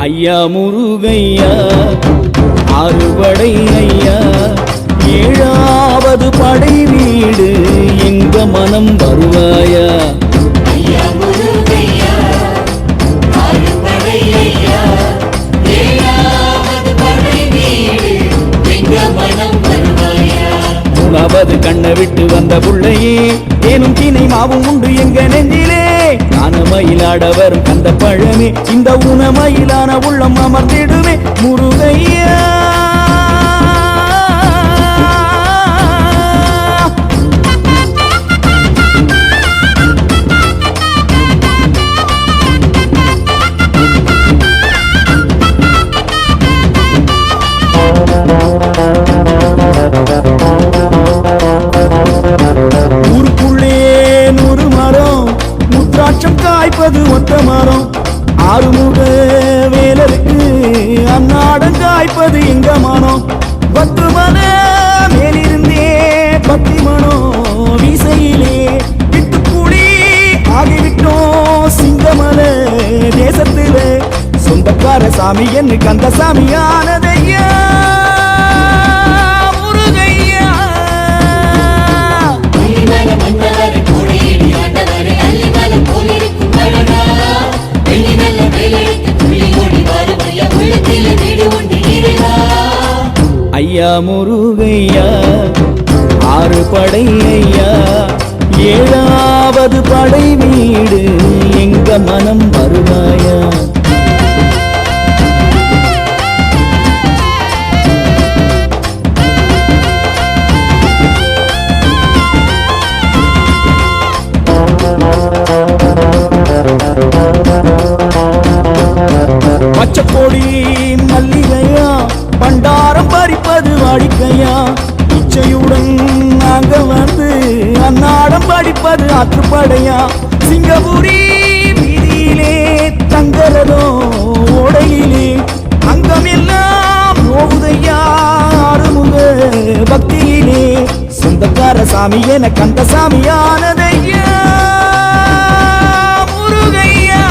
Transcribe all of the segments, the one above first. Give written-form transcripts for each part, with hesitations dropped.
ஐயா முருகையா ஆறுபடை ஐயா ஏழாவது படை வீடு எங்க மனம் வருவாயா ஐயா முருகையா ஆறுபடை ஐயா ஏழாவது படை வீடு எங்க மனம் வருவாயா மூணாவது கண்ணை விட்டு வந்த புள்ளையே ஏனும் தீனை மாவும் உண்டு எங்க நெஞ்சிலே காணமயிலாட வரும் கந்த பழமே இந்த உணமயிலான உள்ளம் அமர்ந்திடுமே முருகையா காய்ப்பது ஒத்த மரம் ஆறுமுக வேலருக்கு அன்னாடம் காய்ப்பது எங்க மனம் 10 மன மேலிருந்தே 10 மனம் வீசையிலே விட்டுக்கூடி ஆகிவிட்டோம் சிங்கமல தேசத்துல சொந்தக்கார சாமி என்று கந்த சாமியானதையா ஐயா முருகையா ஆறு படை ஐயா ஏழாவது படை வீடு எங்க மனம் வருவாயா பச்சைக்கொடி மல்லிகையா பண்டாரம் பறிப்பது வாடிக்கையா இச்சையுடன் நாங்க வந்து அன்னாடம் படிப்பது ஆற்றுப்படையா சிங்கப்பூரி வீதியிலே தங்கரதோ ஓடையிலே அங்கமெல்லாம் போகுதையா ஆறுமுக பக்தியிலே சொந்தக்கார சாமி என கந்த சாமியானதையா முருகையா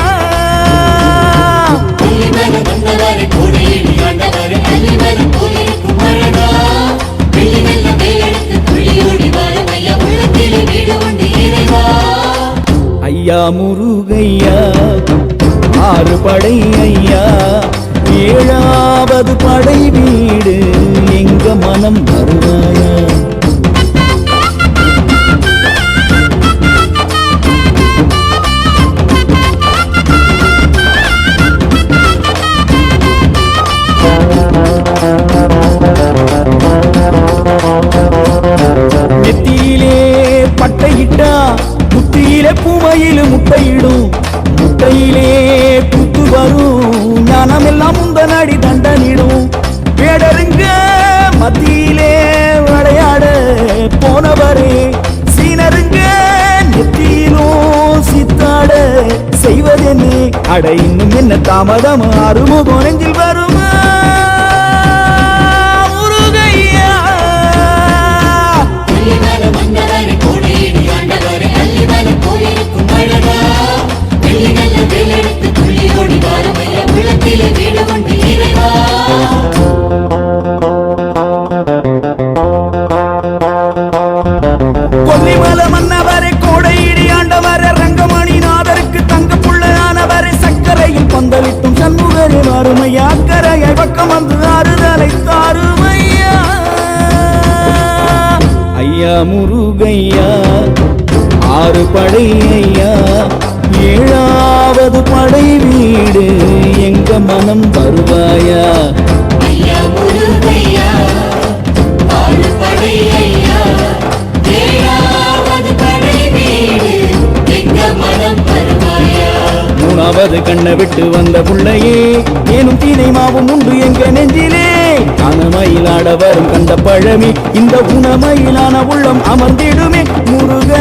ஐயா முருகையா ஆறு படை ஐயா ஏழாவது படை வீடு எங்க மனம் வருவாயா நெத்தியிலே பட்டையிட்டா முத்தியிலே பூமையில முட்டையிடும் முட்டையிலே புத்து வரும் ஞானம் எல்லாம் முந்தனடி தண்டனிடும் வேடருங்க மத்தியிலே விளையாட போனவரே சீனருங்க நெத்தியிலும் சித்தாட செய்வதென்னு அட இன்னும் என்ன தாமதம் ஆறுமுகம் நெஞ்சில் வருமா கொல்லிமல மன்னவரே கோடையிடி ஆண்டவரே ரங்கமணி நாதருக்கு தங்க புள்ளையானவரே சக்கர பக்கம் வந்து ஆறுதலை தாருமையா ஐயா முருகையா ஆறு படை ஐயா ஏழாவது படை வீடு எங்க மனம் வருவாயா ஐயா முருகையா ஆறு படை ஐயா ஏழாவது படை வீடு எங்க மனம் வருவாயா மூணாவது கண்ணை விட்டு வந்த புள்ளையே ஏனும் தீனை மாவும் உண்டு எங்க நெஞ்சிலே காணமயிலாட வரும் கந்த பழமே இந்த உணமயிலான உள்ளம் அமர்ந்திடுமே முருக